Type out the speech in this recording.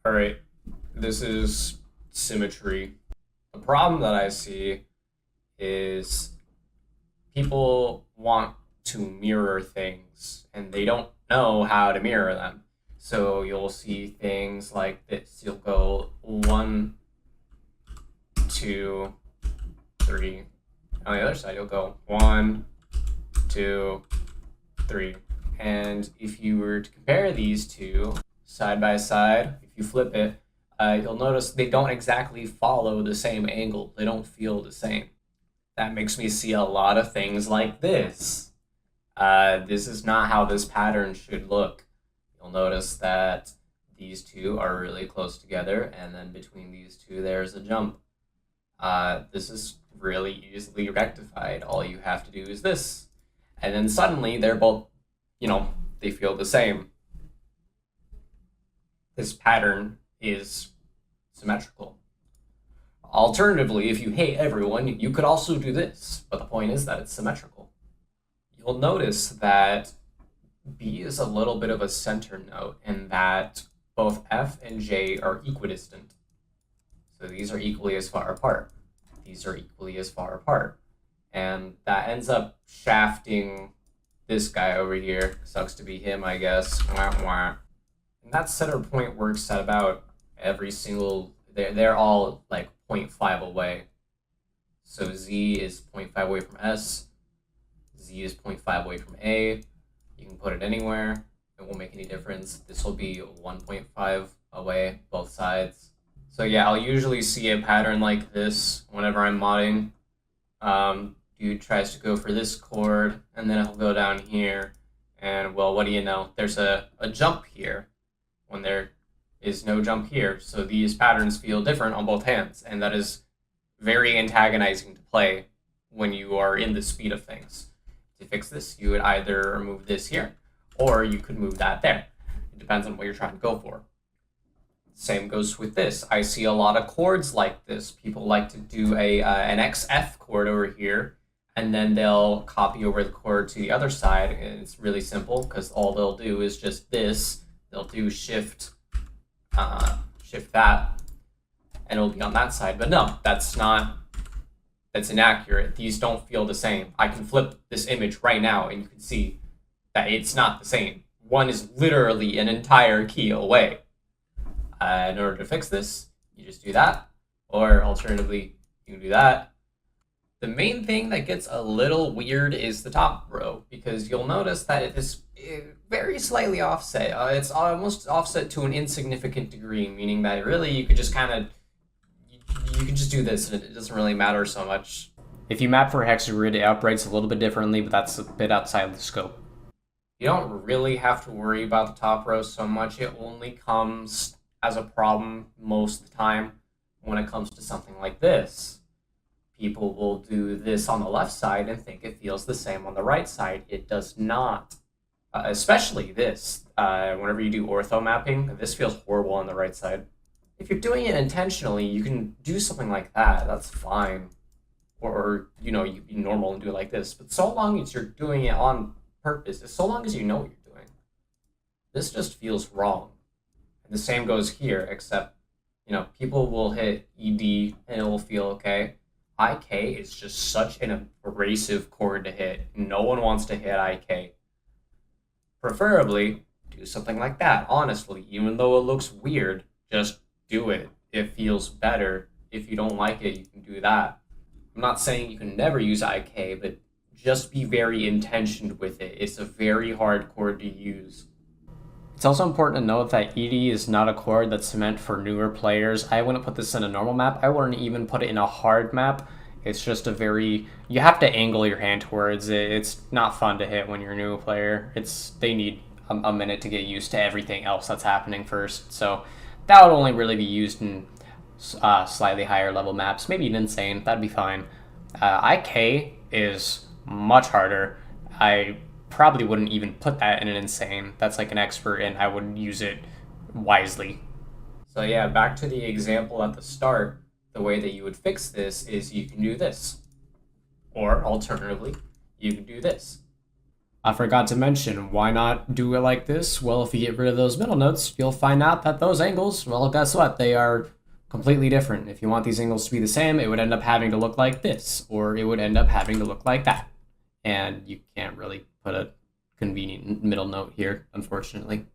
All right, this is symmetry. The problem that I see is people want to mirror things and they don't know how to mirror them. So you'll see things like this. You'll go 1, 2, 3. On the other side, you'll go 1, 2, 3. And if you were to compare these two side by side, if you flip it, you'll notice they don't exactly follow the same angle. They don't feel the same. That makes me see a lot of things like this. This is not how this pattern should look. You'll notice that these two are really close together, and then between these two, there's a jump. This is really easily rectified. All you have to do is this. And then suddenly, they're both, they feel the same. This pattern is symmetrical. Alternatively, if you hate everyone, you could also do this, but the point is that it's symmetrical. You'll notice that B is a little bit of a center note in that both F and J are equidistant. So these are equally as far apart. These are equally as far apart. And that ends up shafting this guy over here. Sucks to be him, I guess. Wah, wah. And that center point works at about every single... They're all like 0.5 away. So Z is 0.5 away from S. Z is 0.5 away from A. You can put it anywhere. It won't make any difference. This will be 1.5 away, both sides. So yeah, I'll usually see a pattern like this whenever I'm modding. Dude tries to go for this chord, and then he'll go down here. And well, what do you know? There's a jump here when there is no jump here. So these patterns feel different on both hands, and that is very antagonizing to play when you are in the speed of things. To fix this, you would either move this here, or you could move that there. It depends on what you're trying to go for. Same goes with this. I see a lot of chords like this. People like to do an XF chord over here, and then they'll copy over the chord to the other side, and it's really simple because all they'll do is just this. They'll do shift that, and it'll be on that side. But no, that's inaccurate. These don't feel the same. I can flip this image right now, and you can see that it's not the same. One is literally an entire key away. In order to fix this, you just do that, or alternatively, you can do that. The main thing that gets a little weird is the top row, because you'll notice that it is very slightly offset. It's almost offset to an insignificant degree, meaning that really you could just you can just do this, and it doesn't really matter so much. If you map for a hexagrid, it operates a little bit differently, but that's a bit outside of the scope. You don't really have to worry about the top row so much. It only comes as a problem most of the time when it comes to something like this. People will do this on the left side and think it feels the same on the right side. It does not. Especially this. Whenever you do ortho mapping, this feels horrible on the right side. If you're doing it intentionally, you can do something like that. That's fine. Or you can be normal and do it like this. But so long as you're doing it on purpose, so long as you know what you're doing, this just feels wrong. And the same goes here, except, people will hit ED and it will feel okay. IK is just such an abrasive chord to hit. No one wants to hit IK. Preferably, do something like that, honestly. Even though it looks weird, just do it. It feels better. If you don't like it, you can do that. I'm not saying you can never use IK, but just be very intentioned with it. It's a very hard chord to use. It's also important to note that ED is not a chord that's meant for newer players. I wouldn't put this in a normal map. I wouldn't even put it in a hard map. It's just you have to angle your hand towards it. It's not fun to hit when you're a new player. They need a minute to get used to everything else that's happening first. So that would only really be used in slightly higher level maps. Maybe an insane, that'd be fine. IK is much harder. I probably wouldn't even put that in an insane. That's like an expert, and I would use it wisely. So yeah, back to the example at the start. The way that you would fix this is you can do this. Or alternatively, you can do this. I forgot to mention, why not do it like this? Well, if you get rid of those middle notes, you'll find out that those angles, well, guess what? They are completely different. If you want these angles to be the same, it would end up having to look like this, or it would end up having to look like that. And you can't really put a convenient middle note here, unfortunately.